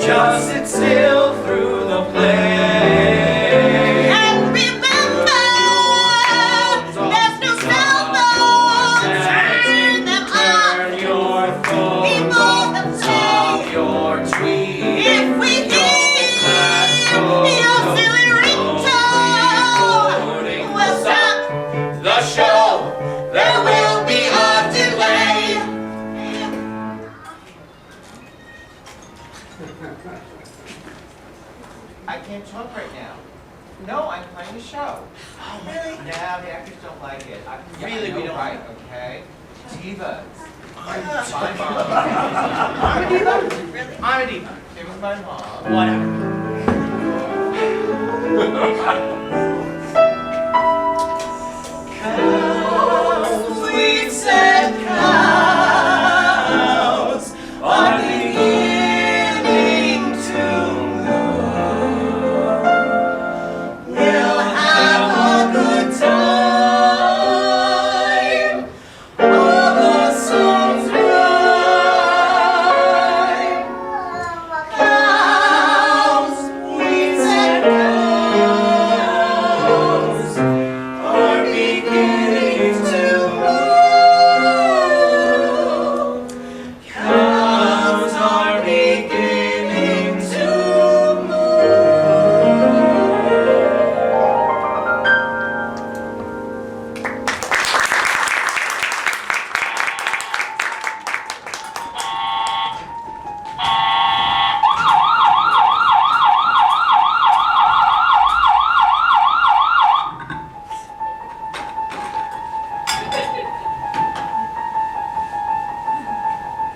just sit still through the play. And remember, there's no cell phones. Turn them off. Turn your phone Before the stop play. your tweet. If we hear your silly ringtone, we'll stop the show. There will be a delay. I can't talk right now. No, I'm playing a show. Oh, really? Yeah, the actors don't like it. Really, we don't. Right, okay? Divas. I'm My mom. I'm a diva. Really? I'm a diva. It was my mom. Whatever. Cows, we said cows are beginning to moo. We'll have a good time. All the songs rhyme. Cows, we said cows are beginning to moo. Cows are beginning to moo.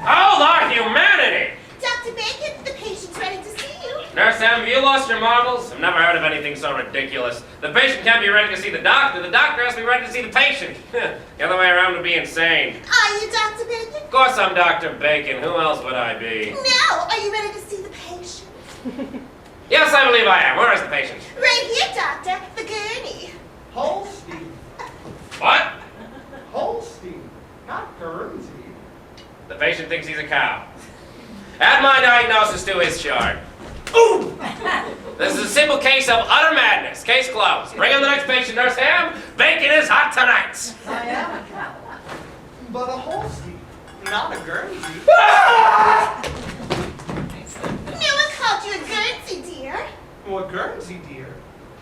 Oh, the humanity! Dr. Bacon, the patient's ready to see you. Nurse Hamm, have you lost your marbles? I've never heard of anything so ridiculous. The patient can't be ready to see the doctor has to be ready to see the patient. The other way around would be insane. Are you Dr. Bacon? Of course I'm Dr. Bacon. Who else would I be? Now, are you ready to see the patient? Yes, I believe I am. Where is the patient? Right here, doctor, the gurney. Holstein. What? Holstein. Not Guernsey. The patient thinks he's a cow. Add my diagnosis to his chart. Ooh! This is a simple case of utter madness. Case closed. Bring on the next patient, Nurse Hamm. Bacon is hot tonight. I am a cow. But a Holstein. Not a Guernsey. No one called you a Guernsey, dear. Well, a Guernsey, dear.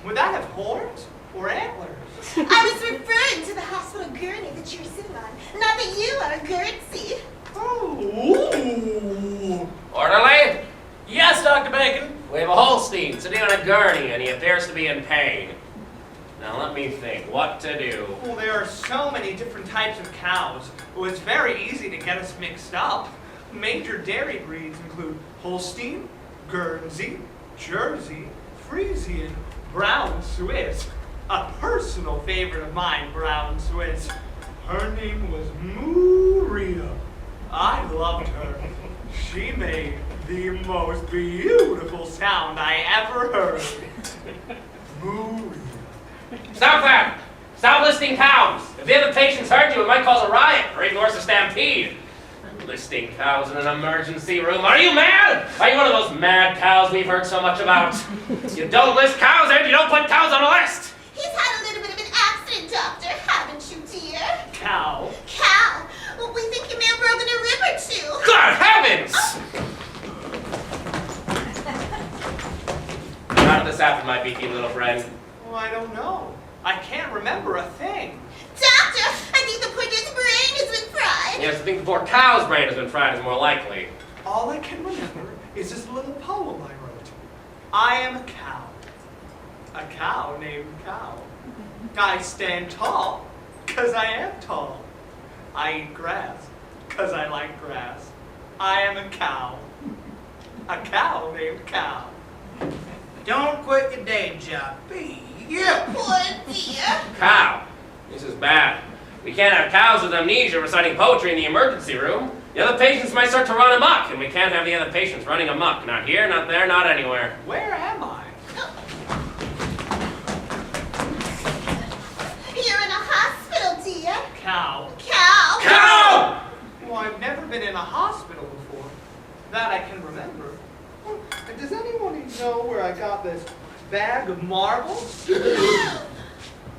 Would that have horns or antlers? I was referring to the hospital gurney that you're sitting on, not that you are a Guernsey. Oh. Orderly? Yes, Dr. Bacon. We have a Holstein sitting on a gurney and he appears to be in pain. Now let me think what to do. Well, there are so many different types of cows. Well, it's very easy to get us mixed up. Major dairy breeds include Holstein, Guernsey, Jersey, Friesian, Brown Swiss. A personal favorite of mine, Brown Swiss. Her name was Maria. I loved her. She made the most beautiful sound I ever heard. Maria. Stop that! Stop listing cows! If the other patients heard you, it might cause a riot, or even worse, a stampede. Listing cows in an emergency room. Are you mad? Are you one of those mad cows we've heard so much about? You don't list cows and you don't put cows on a list! He's had a little bit of an accident, doctor, haven't you, dear? Cow. Cow, well, we think you may have broken a rib or two. God heavens! How did this happen, my beaky little friend? Well, I don't know. I can't remember a thing. Doctor, I think the poor dude's brain has been fried. Yes, I think the poor cow's brain has been fried is more likely. All I can remember is this little poem I wrote. I am a cow. A cow named Cow. I stand tall, 'cause I am tall. I eat grass, 'cause I like grass. I am a cow. A cow named Cow. Don't quit your day job. Be you. Poor dear. Cow. This is bad. We can't have cows with amnesia reciting poetry in the emergency room. The other patients might start to run amok, and we can't have the other patients running amok. Not here, not there, not anywhere. Where am I? You're in a hospital, dear. Cow. Cow. Cow! Well, I've never been in a hospital before. That I can remember. know where I got this bag of marbles?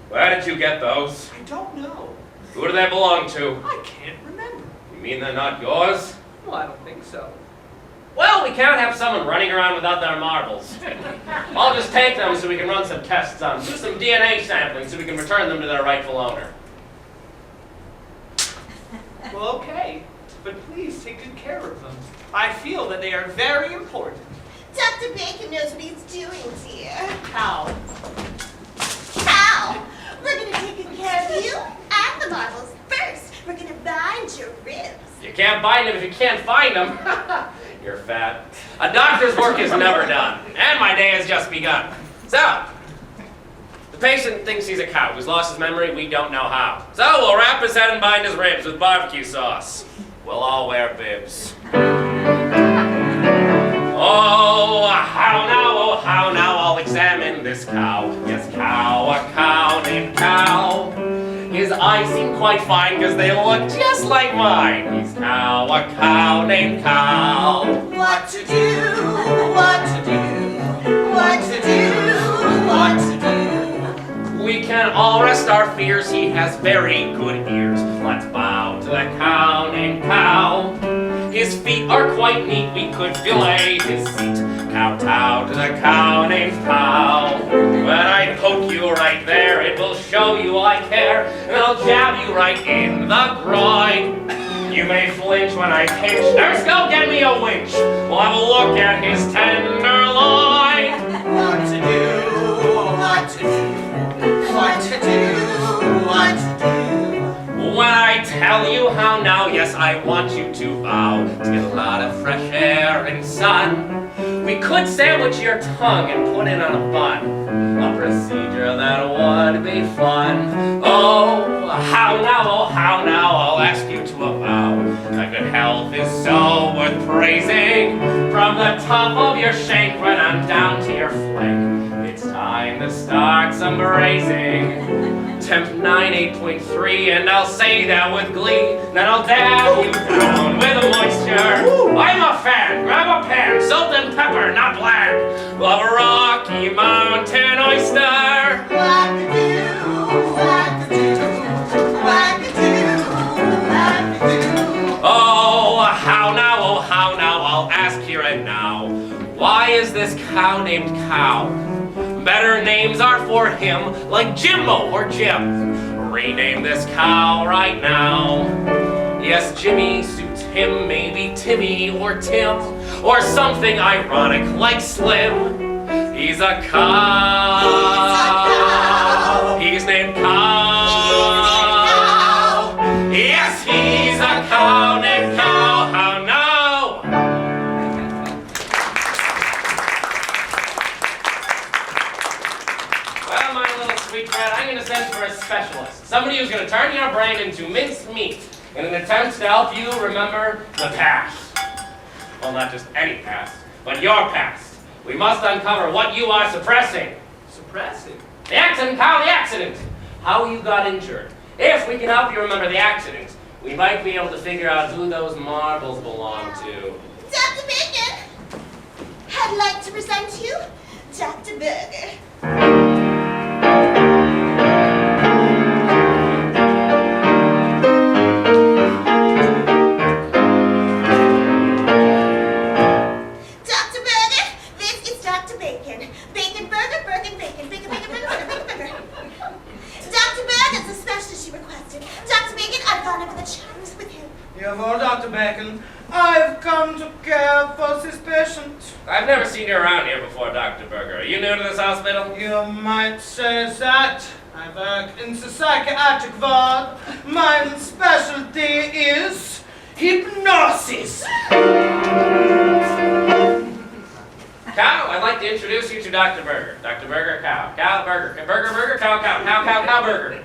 Where did you get those? I don't know. Who do they belong to? I can't remember. You mean they're not yours? Well, I don't think so. Well, we can't have someone running around without their marbles. I'll just take them so we can run some tests on them, do some DNA sampling so we can return them to their rightful owner. Well, okay. But please take good care of them. I feel that they are very important. Dr. Bacon knows what he's doing, dear. How? How? We're gonna take good care of you and the marbles first. We're gonna bind your ribs. You can't bind them if you can't find them. You're fat. A doctor's work is never done, and my day has just begun. So, the patient thinks he's a cow who's lost his memory, we don't know how. So we'll wrap his head and bind his ribs with barbecue sauce. We'll all wear bibs. Oh, how now, I'll examine this cow. Yes, cow, a cow named Cow. His eyes seem quite fine because they look just like mine. He's cow, a cow named Cow. What to do? What to do? What to do? What to do? We can all rest our fears, he has very good ears. Let's bow to the cow named Cow. His feet are quite neat, we could fillet his seat. Kowtow to the cow named Cow. When I poke you right there, it will show you I care, and I'll jab you right in the groin. You may flinch when I pinch. Nurse, go get me a winch. We'll have a look at his tenderloin. What to do? What to do? What to do? What to do? When I tell you how now, yes, I want you to bow to get a lot of fresh air and sun. We could sandwich your tongue and put it on a bun. A procedure that would be fun. Oh, how now, I'll ask you to avow that good health is so worth praising. From the top of your shank right on down to your flank, it's time to start some brazing. Temp 98.3, and I'll say that with glee. Then I'll dab you down with a moisture. I'm a fan, grab a pan, salt and pepper, not bland. We'll have a Rocky Mountain oyster. What to do? What to do? What to do? What to do? Oh, how now, I'll ask here and now. Why is this cow named Cow? Better names are for him, like Jimbo or Jim. Rename this cow right now. Yes, Jimmy suits him, maybe Timmy or Tim, or something ironic like Slim. He's a cow. He's named Cow. Yes, he's a cow named Cow. How now? Well, my little sweetbread, I'm going to send for a specialist. Somebody who's going to turn your brain into minced meat in an attempt to help you remember the past. Well, not just any past, but your past. We must uncover what you are suppressing. Suppressing? The accident, Cow, the accident. How you got injured. If we can help you remember the accident, we might be able to figure out who those marbles belong to. Dr. Bacon, I'd like to present you Dr. Burger. Dr. Burger, this is Dr. Bacon. Bacon burger, bacon, bacon, bacon, bacon, burger, bacon, burger. Dr. Burger's a specialist you requested. Dr. Bacon, I've gone over the charms with him. Yeah, well, Dr. Bacon, I've come to care for this patient. I've never seen you around here before, Dr. Burger. Are you new to this hospital? You might say that. I work in the psychiatric ward. My specialty is hypnosis. Cow, I'd like to introduce you to Dr. Burger. Dr. Burger, Cow. Cow, Burger. Burger, Burger, Cow, Cow. Cow, Cow, Cow, Burger.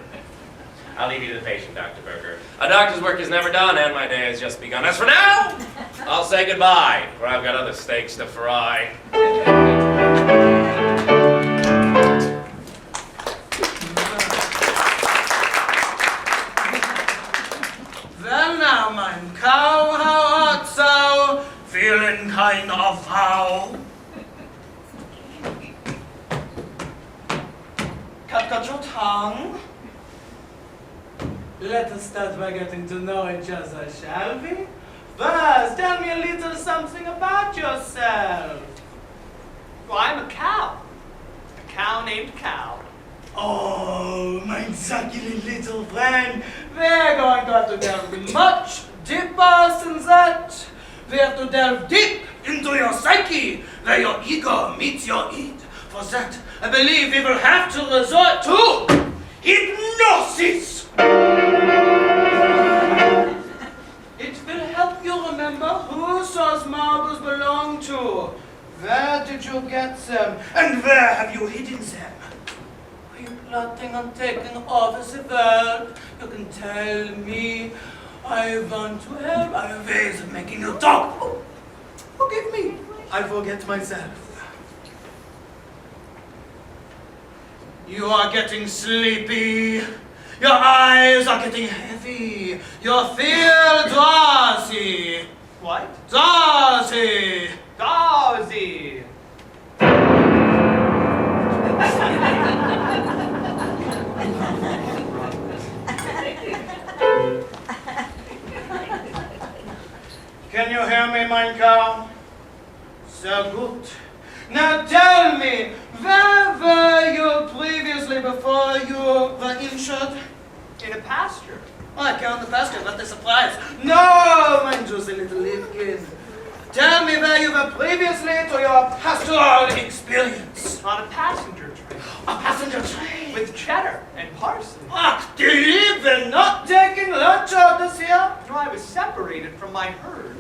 I'll leave you to the patient, Dr. Burger. A doctor's work is never done, and my day has just begun. As for now, I'll say goodbye, for I've got other steaks to fry. Well now, mein Cow, how art thou? Feeling kind of how? got your tongue. Let us start by getting to know each other, shall we? First, tell me a little something about yourself. Well, I'm a cow. A cow named Cow. Oh, my succulent little friend. We're going to have to delve much deeper than that. We have to delve deep into your psyche, where your ego meets your id. For that, I believe we will have to resort to hypnosis. It will help you remember who those marbles belong to. Where did you get them? And where have you hidden them? Are you plotting on taking over the world? You can tell me. I want to help. I have ways of making you talk. Oh, forgive me. I forget myself. You are getting sleepy. Your eyes are getting heavy. You feel drowsy. What? Drowsy. Dawsy! Can you hear me, mein cow? So good. Now tell me, where were you previously before you were injured? In a pasture. Oh, I count the pasture, what a surprise. No, my juicy little leafkin. Tell me where you were previously to your pastoral experience. On a passenger train. A passenger train. With Cheddar and Parsley. Ah, even not taking lunch out this year? No, I was separated from my herd.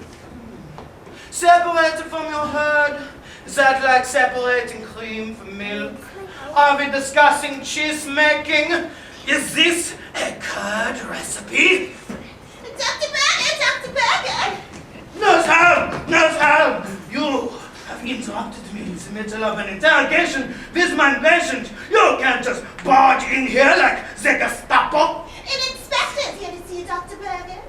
Separated from your herd? Is that like separating cream from milk? Are we discussing cheese making? Is this a curd recipe? Dr. Burger, Dr. Burger! Nurse Hamm! Nurse Hamm! You have interrupted me in the middle of an interrogation with my patient. You can't just barge in here like the Gestapo. An inspector is here to see you, Dr. Burger.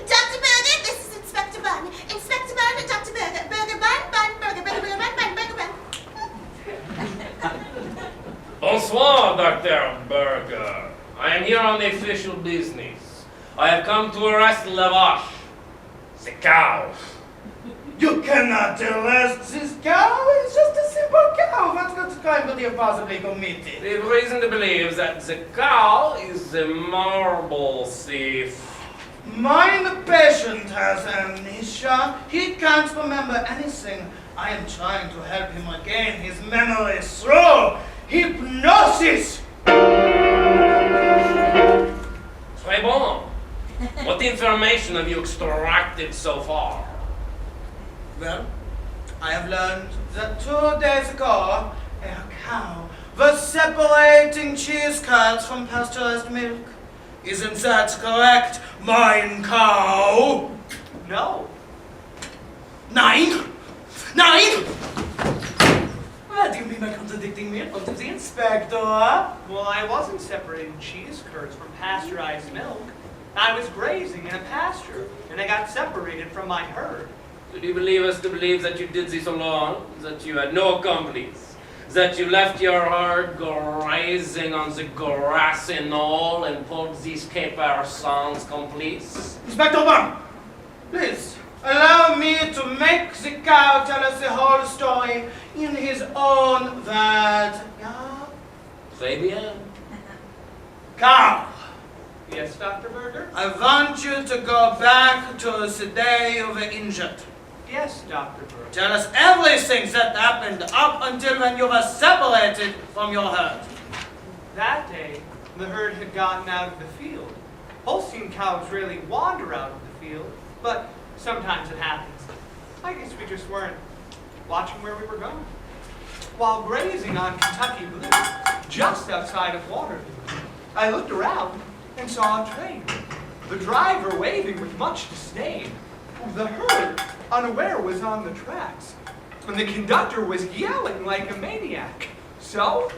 Dr. Burger, this is Inspector Bunn. Inspector Bunn, Dr. Burger. Burger Bunn, Bunn, Burger, Burger, Burger, Bunn, Bunn, Burger, Bunn. Bonsoir, Dr. Burger. I am here on the official business. I have come to arrest Lavash, the cow. You cannot arrest this cow. It's just a simple cow. What crime could you possibly committed? We have reason to believe that the cow is a marble thief. My patient has amnesia. He can't remember anything. I am trying to help him regain his memory through hypnosis. Très bon. What information have you extracted so far? Well, I have learned that 2 days ago, a cow was separating cheese curds from pasteurized milk. Isn't that correct, mein cow? No. Nein? Nein? What do you mean by contradicting me in front of the inspector? Well, I wasn't separating cheese curds from pasteurized milk. I was grazing in a pasture, and I got separated from my herd. So do you believe us to believe that you did this alone? That you had no accomplice? That you left your herd grazing on the grassy knoll and pulled these caper sans complice? Inspector Bunn, please, allow me to make the cow tell us the whole story in his own words. Yeah? Très bien. Cow, Yes, Dr. Burger? I want you to go back to the day you were injured. Yes, Dr. Burger. Tell us everything that happened up until when you were separated from your herd. That day, the herd had gotten out of the field. Holstein cows rarely wander out of the field, but sometimes it happens. I guess we just weren't watching where we were going. While grazing on Kentucky Blue, just outside of Waterloo, I looked around and saw a train. The driver waving with much disdain. The herd, unaware, was on the tracks, and the conductor was yelling like a maniac. So,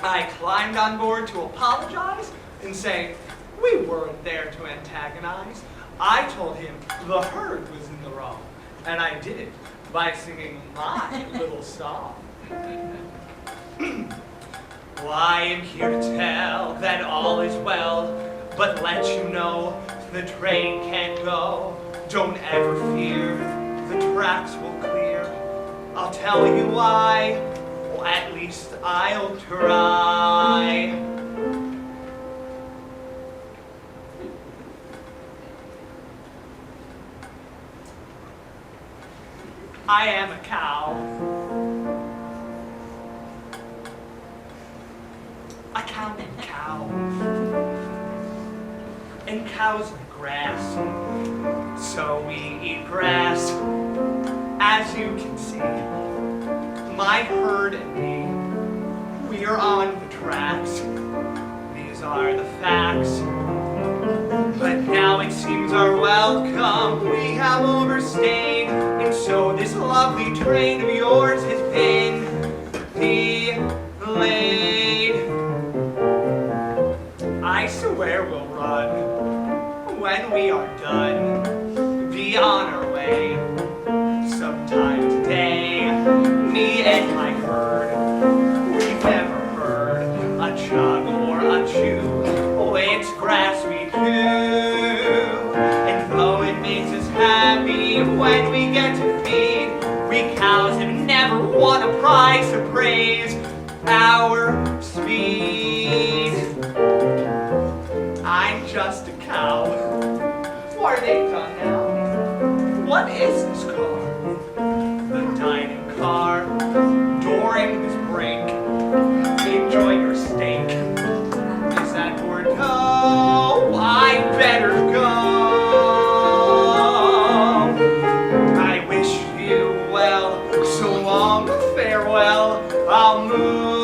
I climbed on board to apologize and say, we weren't there to antagonize. I told him the herd was in the wrong, and I did it by singing my little song. Well, I am here to tell that all is well, but let you know the train can't go. Don't ever fear, the tracks will clear. I'll tell you why, or at least I'll try. I am a cow. A cow named Cow. And cows eat grass. So we eat grass. As you can see, my herd and me, we are on the tracks. These are the facts. But now it seems our welcome we have overstayed, and so this lovely train of yours has been delayed. I swear we'll run when we are done. Be on our way sometime today. Me and my herd, we've never heard a chug or a chew. Oh, it's grass we chew. And though it makes us happy when we get to feed, we cows have never won a prize to praise our speed. I'm just a cow. What are they done now? What is this car? The dining car. During this break, enjoy your steak. Is that word? No, I better go. I wish you well. So long, farewell. I'll move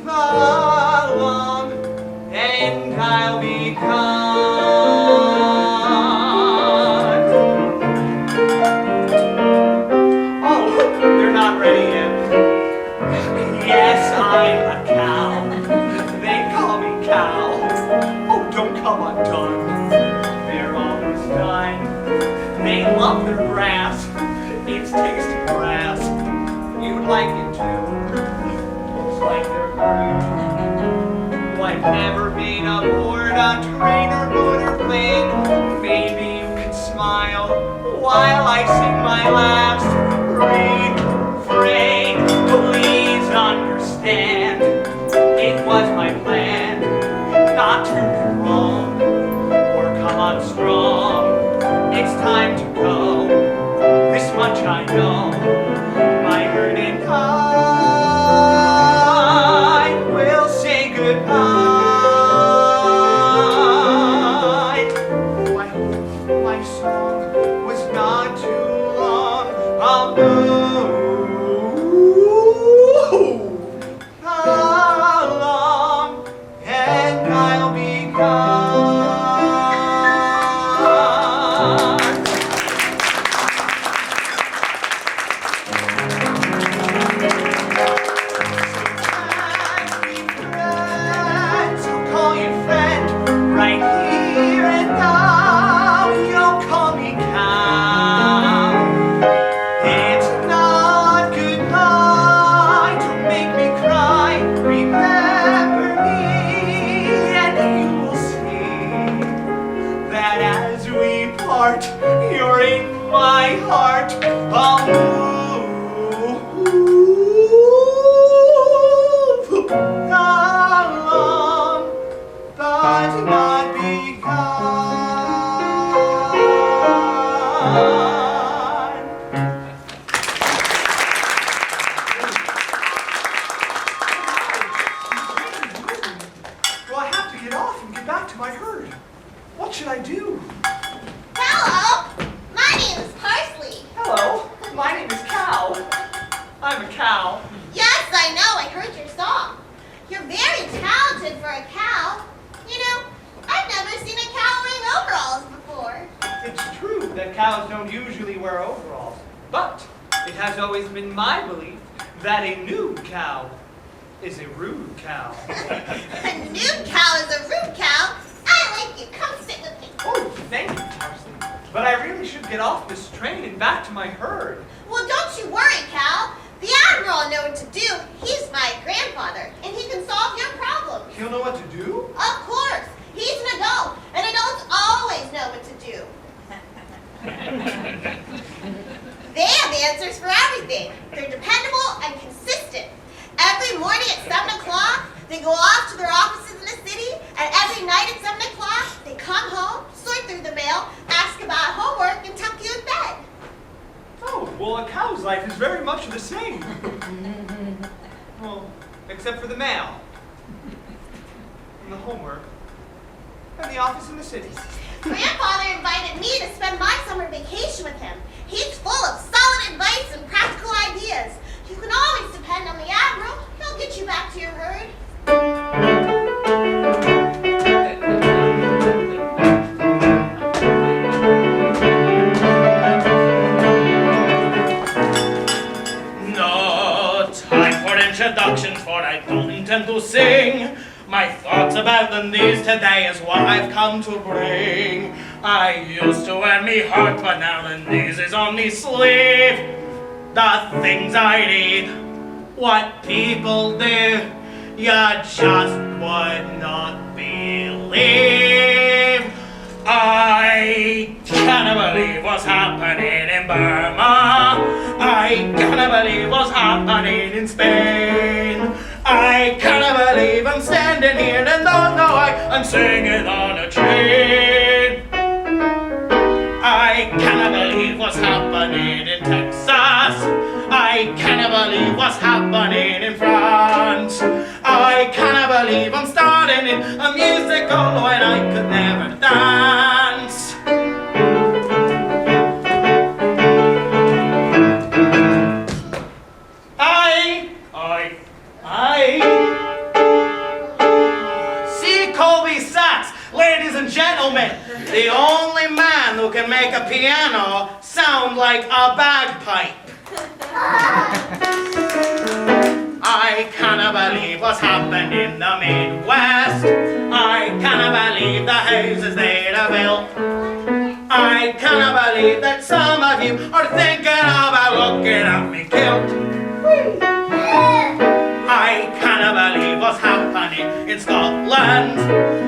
along, and I'll be gone. Oh, they're not ready yet. Yes, I'm a cow. They call me Cow. Oh, don't come undone. They're almost done. They love their grass. It's tasty grass. You'd like it too. Looks like they're through. Well, I've never been aboard a train or motor plane. Maybe you could smile while I sing my last refrain. Please understand, it was my plan not to be wrong or come on strong. It's time to go. This much I know. My herd and I will say goodbye. Oh, I hope my song was not too long. I'll move along, and I'll be gone. So call your friend right here and now. You don't call me Cow. It's not goodbye to make me cry. Remember me, and you will see that as we part, you're in my heart. I'll move along, but not be gone. Well, I have to get off and get back to my herd. What should I do? Hello, my name is Parsley. Hello, my name is Cow. I'm a cow. Yes, I know, I heard your song. You're very talented for a cow. You know, I've never seen a cow wearing overalls before. It's true that cows don't usually wear overalls, but it has always been my belief that a nude cow is a rude cow. A nude cow is a rude cow. I like your to do? Of course. He's an adult, and adults always know what to do. They have answers for everything. They're dependable and consistent. Every morning at 7 o'clock, they go off to their offices in the city, and every night at 7 o'clock, they come home, sort through the mail, ask about homework, and tuck you in bed. Oh, well, a cow's life is very much the same. Well, except for the mail, and the homework, and the office in the city. Grandfather invited me to spend my summer vacation with him. He's full of solid advice and practical ideas. You can always depend on the Admiral. He'll get you back to your herd. No time for introductions, for I don't intend to sing. My thoughts about the knees today is what I've come to bring. I used to wear me heart, but now the knees is on me sleeve. The things I read, what people do, you just would not believe. I can't believe what's happening in Burma. I can't believe what's happening in Spain. I can't believe I'm standing here and don't know why I'm singing on a train. I can't believe what's happening in Texas. I can't believe what's happening in France. I can't believe I'm starting in a musical when I could never dance. See Colby Sachs, ladies and gentlemen, the only man who can make a piano sound like a bagpipe. I can't believe what's happened in the Midwest. I can't believe the houses they have built. I can't believe that some of you are thinking about looking at me kilt. I can't believe what's happening in Scotland.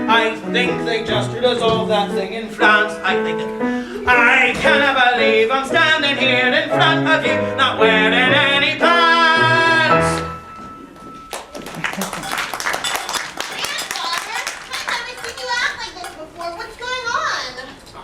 I think they just resolved that thing in France. I can't believe I'm standing here in front of you, not wearing any pants. Grandfather, I've never seen you act like this before. What's going on?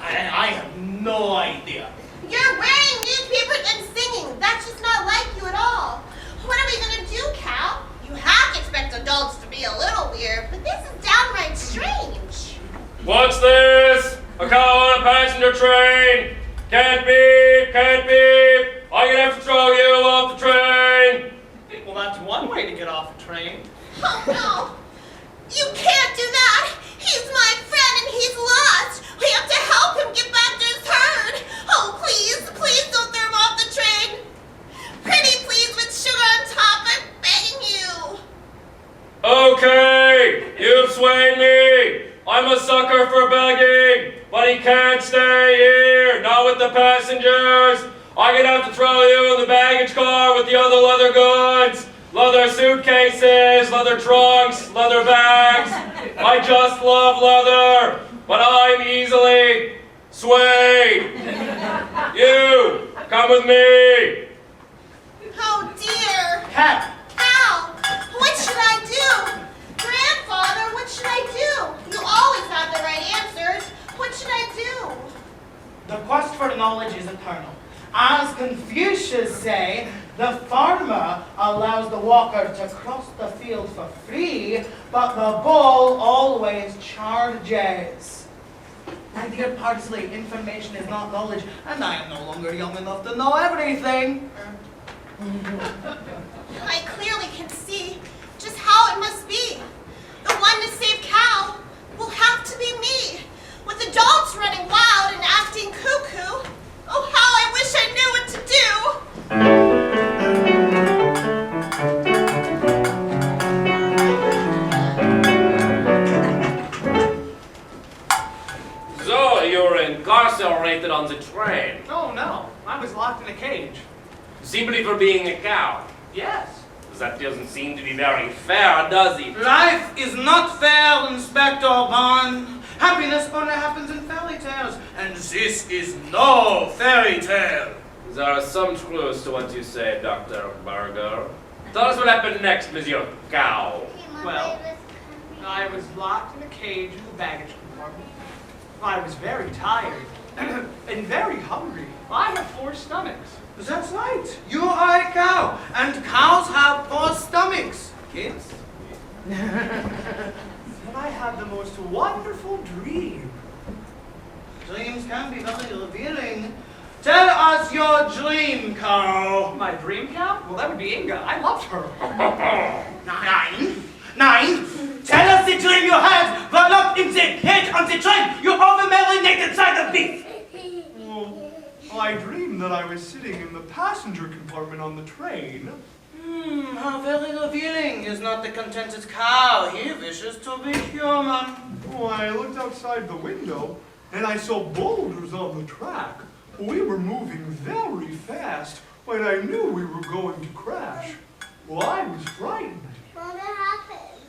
I have no idea. You're wearing newspapers and singing. That's just not like you at all. What are we gonna do, Cal? You have to expect adults to be a little weird, but this is downright strange. What's this? A cow on a passenger train? Can't beep, can't beep. I'm gonna have to throw you off the train. Well, that's one way to get off a train. Oh no! You can't do that! He's my friend and he's lost! We have to help him get back to his herd! Oh, please, please don't throw him off the train! Pretty please with sugar on top, I'm begging you! Okay, you've swayed me. I'm a sucker for begging, but he can't stay here, not with the passengers. I'm gonna have to throw you in the baggage car with the other leather goods. Leather suitcases, leather trunks, leather bags. I just love leather, but I'm easily swayed. You, come with me. Oh dear! Cat, Ow! What should I do? Grandfather, what should I do? You always have the right answers. What should I do? the quest for knowledge is eternal. As Confucius say, the farmer allows the walker to cross the field for free, but the bull always charges. My dear Parsley, information is not knowledge, and I am no longer young enough to know everything. I clearly can see just how it must be. The one to save Cal will have to be me. With adults running wild and acting cuckoo, oh how I wish I knew what to do. So, you're incarcerated on the train, Oh no, I was locked in a cage. simply for being a cow. Yes. That doesn't seem to be very fair, does it? Life is not fair, Inspector Bunn. Happiness only happens in fairy tales, and this is no fairy tale. There is some truth to what you say, Dr. Burger. Tell us what happened next, Monsieur Cow. Well, I was locked in a cage in the baggage compartment. I was very tired and very hungry. I have 4 stomachs. That's right. You are a cow, and cows have 4 stomachs. Kids? And I had the most wonderful dream. Dreams can be very revealing. Tell us your dream, cow. My dream cow? Well, that would be Inga. I loved her. 9. Tell us the dream you had while locked in the cage on the train. You over-marinated side of beef. Well, I dreamed that I was sitting in the passenger compartment on the train. How very revealing. Is not the contented cow. He wishes to be human. Oh, I looked outside the window and I saw boulders on the track. We were moving very fast when I knew we were going to crash. Well, I was frightened. What happened?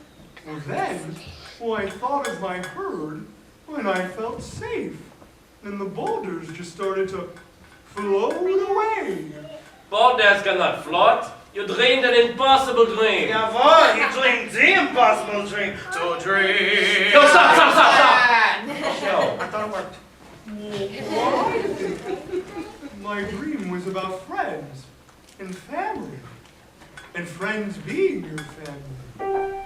Well, then, I thought of my herd when I felt safe. And the boulders just started to float away. Boulders cannot float. You dreamed an impossible dream. Jawohl, he dreamed the impossible dream. To dream. Yo, stop! No, I thought it worked. Why? My dream was about friends and family. And friends being your family.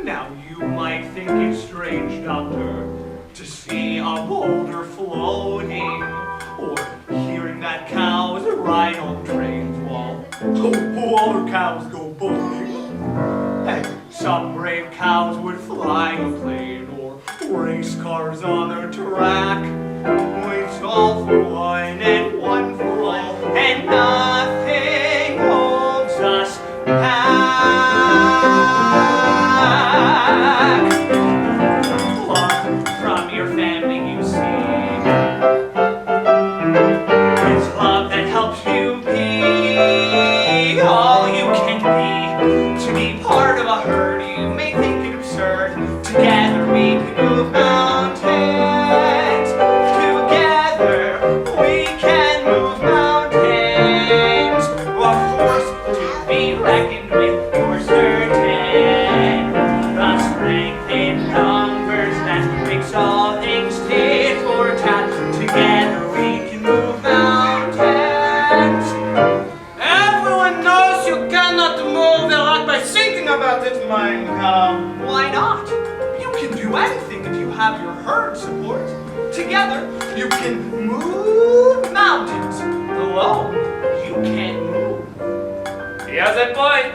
Now you might think it's strange, Doctor, to see a boulder floating, or hearing that cows ride on trains while other cows go boating. And some brave cows would fly a plane or race cars on their track. It's all for one and one for all, and nothing holds us back. Love from your family, you see. It's love that helps you be all you can be. To be part of a herd, you may think it absurd. Together we can move mountains. Together we can move mountains. A force to be reckoned with for certain. The strength in numbers that makes all things tit for tat. Together we can move mountains. Everyone knows you cannot move the rock by thinking about it, mein cow. Why not? You can do anything if you have your herd support. Together, you can move mountains. Alone, you can't move. He has a point.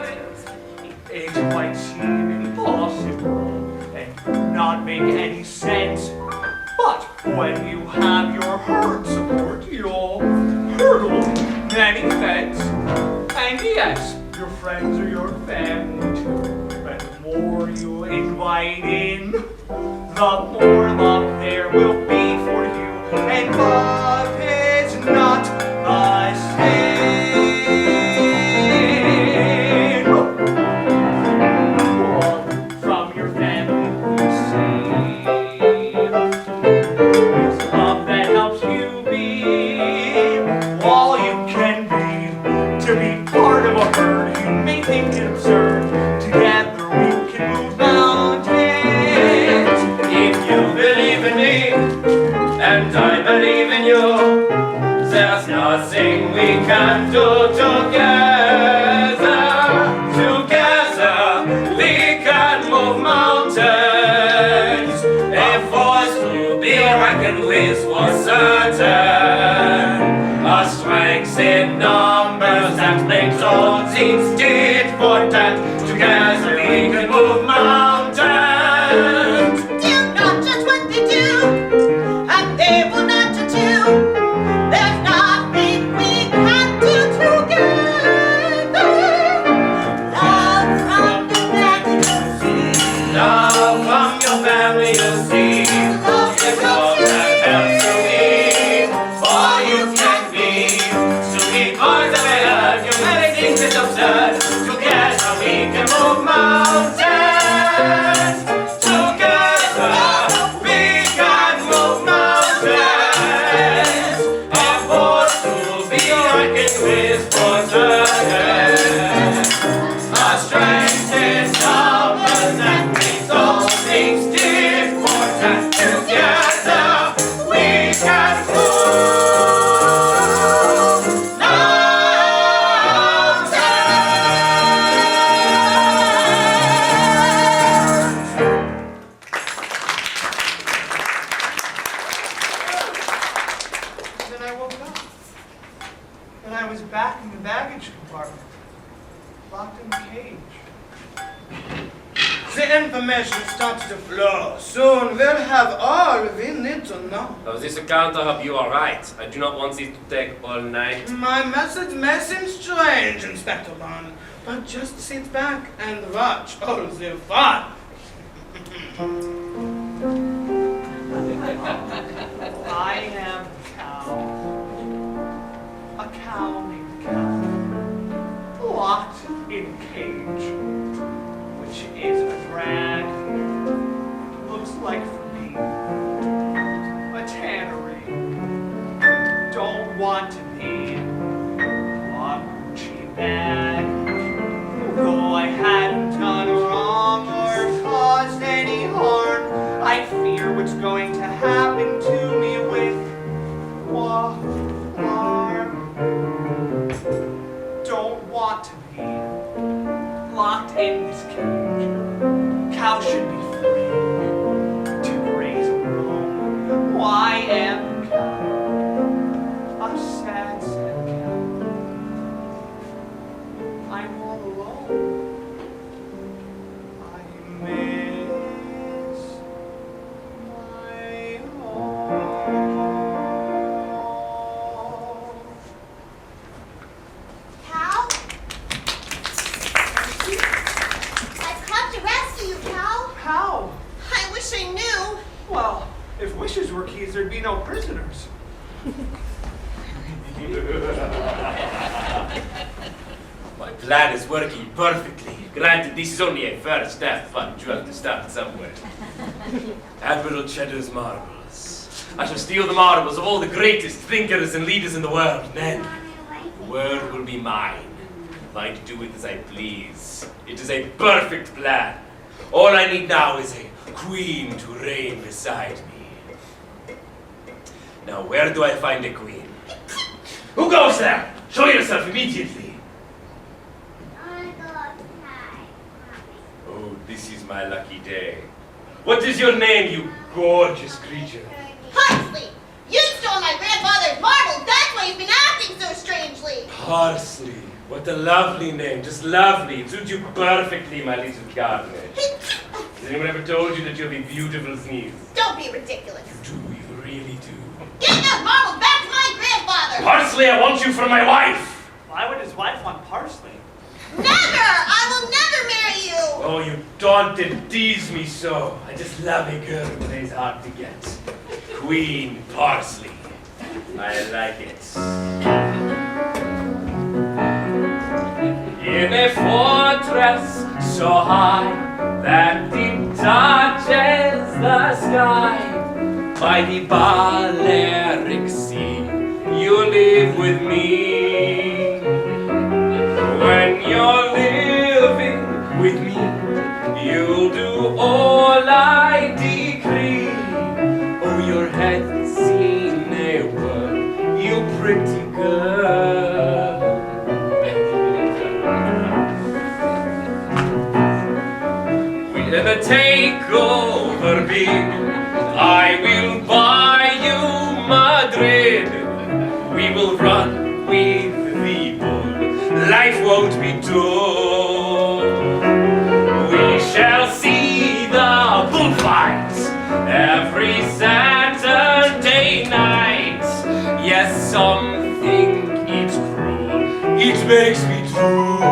It might seem impossible and not make any sense. But when you have your herd support, you'll hurdle many fence. And yes, your friends are your family too. And the more you invite in, the more love there will be for you. And love is not the same. Love from your family, you see. It's love that helps you be all you can be. To be part of a herd, you may think it absurd. Together we can move mountains. If you believe in me, and I believe in you, there's nothing we can do together. Together we can move mountains. A force to be reckoned with for certain. A strength in numbers that makes all things tit for tat. Together we can move mountains. Do not judge what they do, and they will not judge you. There's nothing we can do together. Love from the family you see. Love from your family, you see. It's love that helps you be all you can be. To be part of it, you may think it's absurd. Together we information starts to flow. Soon we'll have all we need to know. On this account, I hope you are right. I do not want this to take all night. My message may seem strange, Inspector Bunn, but just sit back and watch all the fun. I am a cow. A cow named Cow. Locked in a cage, which is a drag. Looks like for me a tannery. Don't want to be a Gucci bag. Though I hadn't done wrong or caused any harm, I fear what's going to happen to me with alarm. Don't want to be locked in this cage. Cow should be free to graze alone. Why am a cow? A sad, sad cow. I'm all alone. I miss my home. Cal? I've come to rescue you, Cal. How? I wish I knew. Well, if wishes were keys, there'd be no prisoners. My plan is working perfectly. Granted, this is only a first step, but you have to start somewhere. Admiral Cheddar's marbles. I shall steal the marbles of all the greatest thinkers and leaders in the world. Then, the world will be mine. I can do it as I please. It is a perfect plan. All I need now is a queen to reign beside me. Now, where do I find a queen? Who goes there? Show yourself immediately. Oh, this is my lucky day. What is your name, you gorgeous creature? Parsley! You stole my grandfather's marbles. That's why you've been acting so strangely. Parsley. What a lovely name. Just lovely. It suits you perfectly, my little gardener. Has anyone ever told you that you have a beautiful sneeze? Don't be ridiculous. You do. You really do. Get those marbles back to my grandfather. Parsley, I want you for my wife. Why would his wife want parsley? Never! I will never marry you. Oh, you taunt and tease me so. I just love a girl who plays hard to get. Queen Parsley. I like it. In a fortress so high that it touches the sky, by the Balearic Sea, you live with me. When you're living with me, you'll do all I decree. Oh, your head's in a whirl, you pretty girl. With a takeover bid, I will buy you Madrid. We will run with the bull, life won't be dull. We shall see the bullfights every Saturday night. Yes, some think it's cruel, it makes me drool.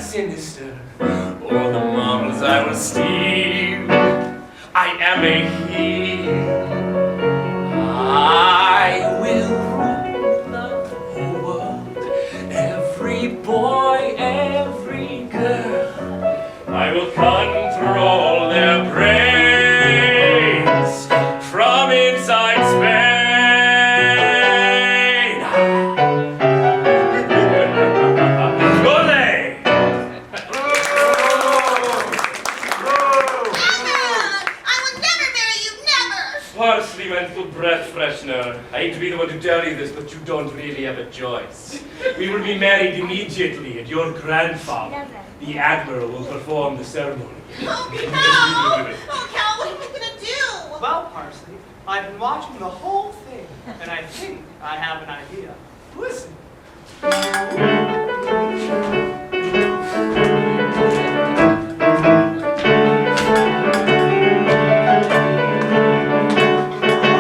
Sinister, all the marbles I will steal. I am a heel. I will rule the whole world. Every boy, every girl. I will control their brains from inside Spain. Parsley, my little breath freshener. I hate to be the one to tell you this, but you don't really have a choice. We will be married immediately, and your grandfather, the Admiral, will perform the ceremony. Oh, Cal! Oh, Cal, what are we gonna do? Well, Parsley, I've been watching the whole thing, and I think I have an idea. Listen.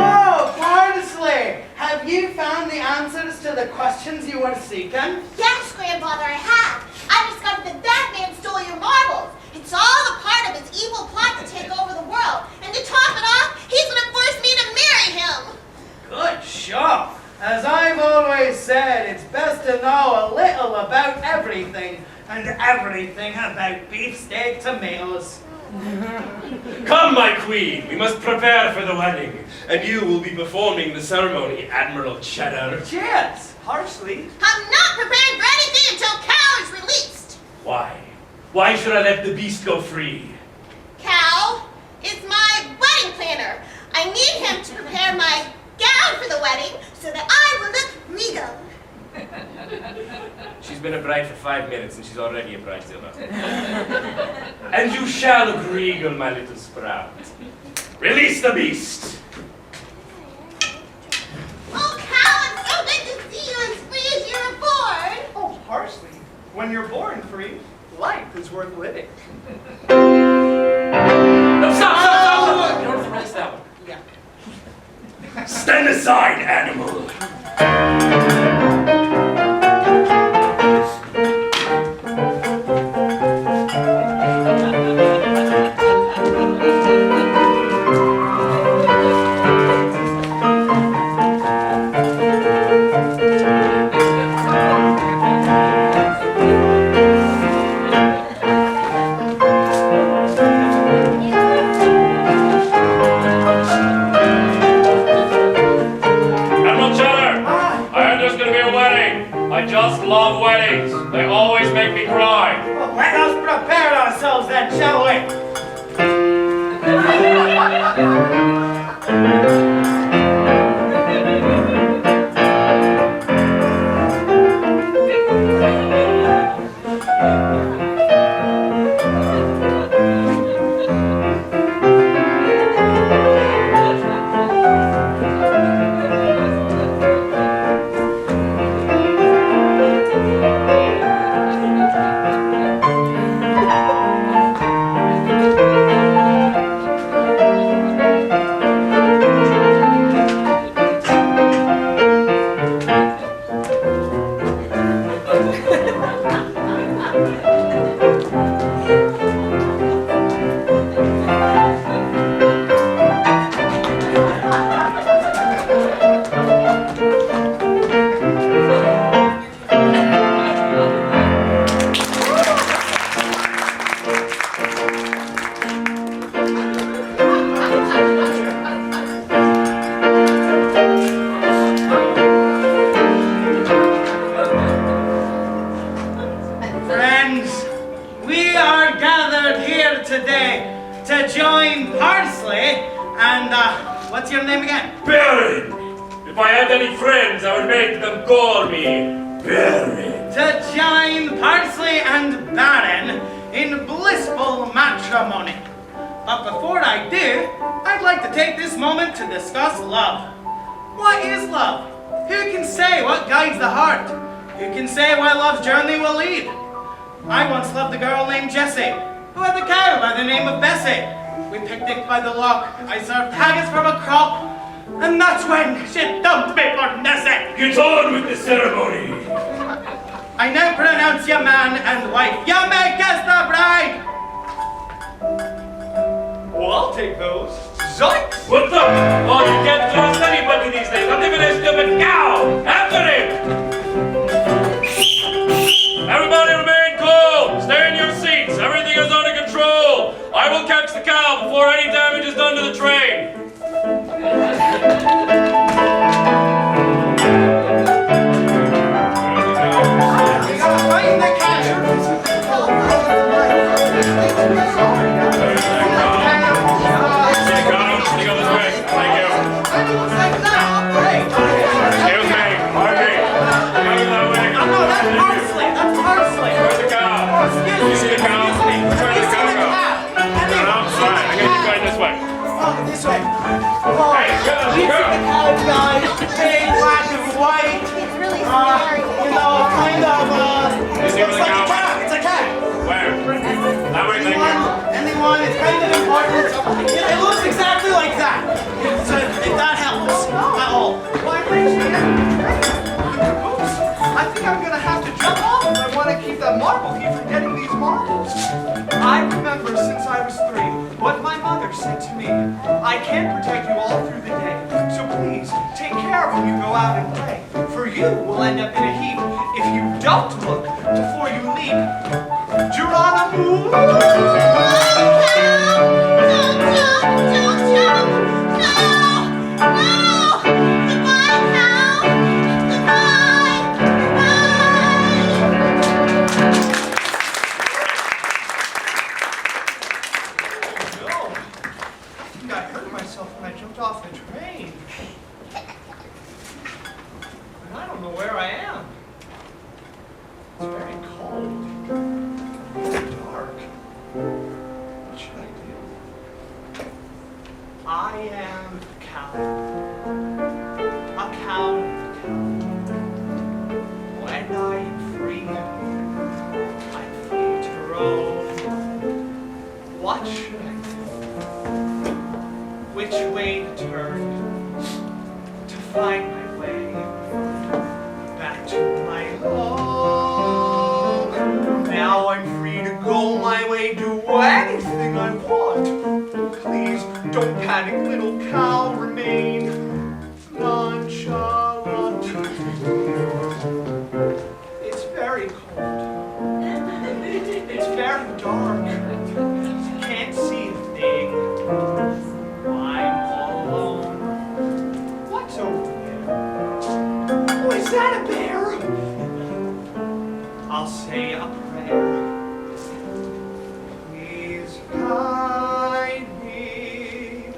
Oh, Parsley! Have you found the answers to the questions you were seeking? Yes, Grandfather, I have. I discovered that man stole your marbles. It's all a part of his evil plot to take over the world. And to top it off, he's gonna force me to marry him. Good shot! As I've always said, it's best to know a little about everything, and everything about beefsteak tomatoes. Come, my queen, we must prepare for the wedding, and you will be performing the ceremony, Admiral Cheddar. Cheers! Parsley, I'm not preparing for anything until Cal is released. Why? Why should I let the beast go free? Cal is my wedding planner. I need him to prepare my gown for the wedding so that I will look regal. She's been a bride for 5 minutes, and she's already a bridezilla. And you shall look regal, my little sprout. Release the beast! Oh, Cal, it's so good to see you as free as you're born. oh, Parsley, when you're born free, life is worth living. No, stop! You don't have to rest that one. Yeah. Stand aside, animal! I just love weddings. They always make me cry. Well, let us prepare ourselves then, shall we? join Parsley and, what's your name again? Baron! If I had any friends, I would make them call me Baron. To join Parsley and Baron in blissful matrimony. But before I do, I'd like to take this moment to discuss love. What is love? Who can say what guides the heart? Who can say where love's journey will lead? I once loved a girl named Jessie, who had a cow by the name of Bessie. We picnicked by the loch, I served haggis from a crop, and that's when she dumped me for Nessie. Get on with the ceremony. I now pronounce you man and wife. You may kiss the bride. Well, I'll take those. Zoinks! What the? Oh, you can't trust anybody these days, not even a stupid cow. After him! Everybody remain cool. Stay in your seats. Everything is under control. I will catch the cow before any damage is done to the train. We gotta find the cow. Take on this way. Thank you. Oh, this way. Oh, Hey, girl, he's girl. the kind of guy, big, black and white. It's really scary. You know, kind of, Is he looks really like a cowboy? cat. It's a cat. Where? Elaborate, thank you. Anyone, it's kind of important. It looks exactly like that. So if that helps at all. Why, Richie? Oops. I think I'm gonna have to jump off if I want to keep that marble key from getting these marbles. I remember since I was 3 what my mother said to me. I can't protect you all through the day, so please take care when you go out and play. For you will end up in a heap if you don't look before you leap. Geronimo! Off the train. And I don't know where I am. It's very cold. It's dark. What should I do? I am a cow. A cow. When I'm free to roam. What should I do? Which way to turn to find my way back to my home. Now I'm free to go my way, do anything I want. Please don't panic, little cow, remain nonchalant. It's very cold. It's very dark. Can't see a thing. Oh, is that a bear? I'll say a prayer. Please guide me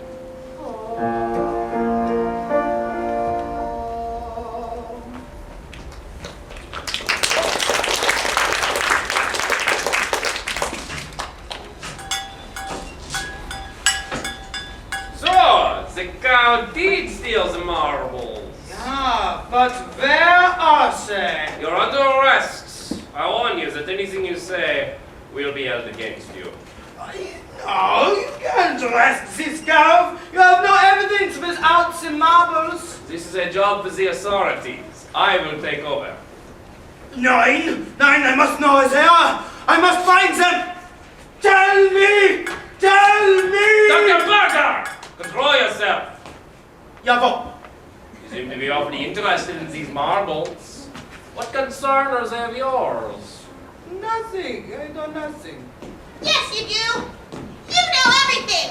home. So, the cow did steal the marbles. Ah, but where are they? You're under arrest. I warn you that anything you say will be held against you. No, you can't arrest this cow. You have no evidence without the marbles. This is a job for the authorities. I will take over. Nine, I must know where they are. I must find them. Tell me! Dr. Burger! Control yourself. Jawohl. You seem to be awfully interested in these marbles. What concern are they of yours? Nothing. I know nothing. Yes, you do. You know everything.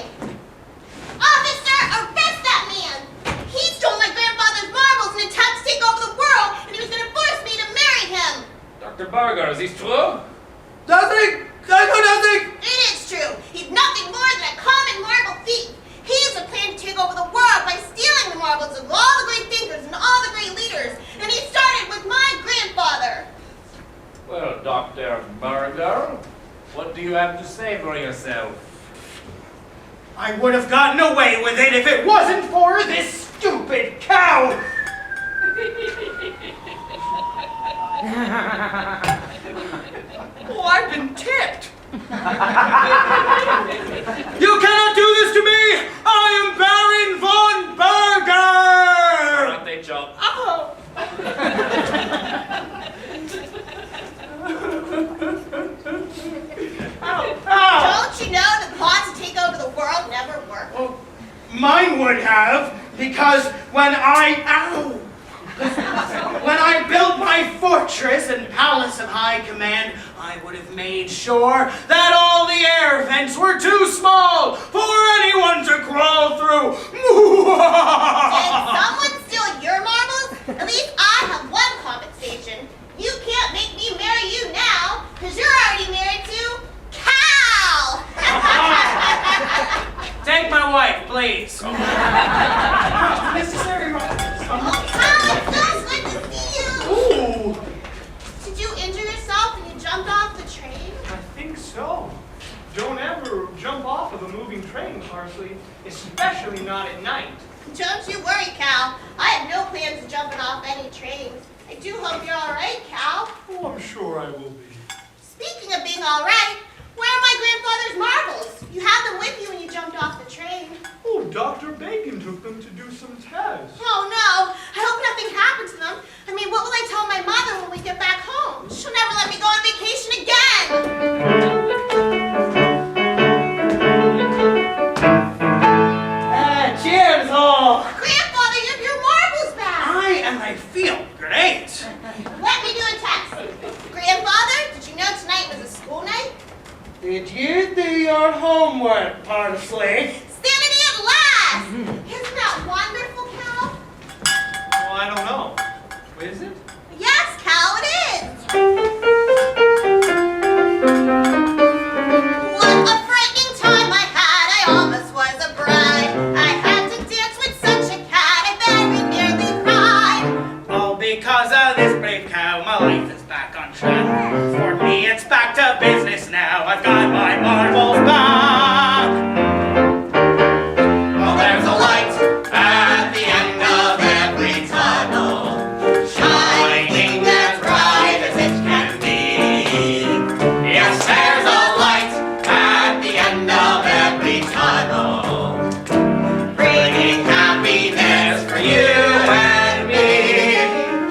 Officer, arrest that man. He stole my grandfather's marbles in an attempt to take over the world, and he was going to force me to marry him. Dr. Burger, is this true? Nothing. I know nothing. It is true. He's nothing more than a common marble thief. He has a plan to take over the world by stealing the marbles of all the great thinkers and all the great leaders. And he started with my grandfather. Well, Dr. Burger, what do you have to say for yourself? I would have gotten away with it if it wasn't for this stupid cow. Oh, I've been tipped. You cannot do this to me! I am Baron von Burger! Aren't they job? Oh. Don't you know the plot to take over the world never worked? Well, mine would have, because when I built my fortress and palace of high command, I would have made sure that all the air vents were too small for anyone to crawl through. Did someone steal your marbles? At least I have one compensation. You can't make me marry you now, because you're already married to Cal! Take my wife, please. Necessary, Oh, Cal, it's so good to see you! Ooh. Did you injure yourself when you jumped off the train? I think so. Don't ever jump off of a moving train, Parsley, especially not at night. Don't you worry, Cal. I have no plans of jumping off any trains. I do hope you're all right, Cal. Oh, I'm sure I will be. Speaking of being all right, where are my grandfather's marbles? You had them with you when you jumped off the train. Oh, Dr. Bacon took them to do some tests. Oh, no. I hope nothing happened to them. I mean, what will I tell my mother when we get back home? She'll never let me go on vacation again. Cheers, all! Grandfather, you have your marbles back. And I feel great. Let me do a test. Grandfather, did you know tonight was a school night? Did you do your homework, Parsley? Sanity at last! Isn't that wonderful, Cal? Oh, I don't know. Is it? Yes, Cal, it is. What a frightening time I had. I almost was a bride. I had to dance with such a cat. I very nearly cried. All because of this brave cow, my life is back on track. For me, it's back to business now. I've got my marbles back. Well, there's a light at the end of every tunnel, shining as bright as it can be. Yes, there's a light at the end of every tunnel, bringing happiness for you and me.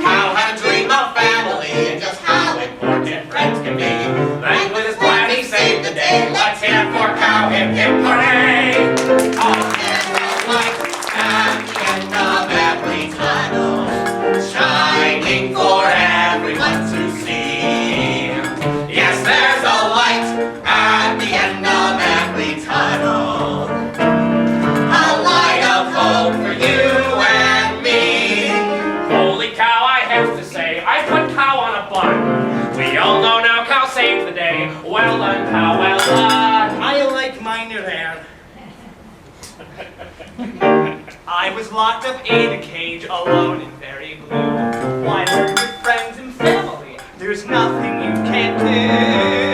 How I dream of family and just how important friends can be. And with his plan he saved the day. Let's hear for cow, hip hip hooray! Oh, there's a light at the end of every tunnel, shining for everyone to see. Yes, there's a light at the end of every tunnel, a light of hope for you and me. Holy cow, I have to say, I put cow on a bun. We all know now cow saved the day. Well done, cow, well done. I like mine there. I was locked up in a cage, alone and very blue. Why, we're with friends and family. There's nothing you can't do.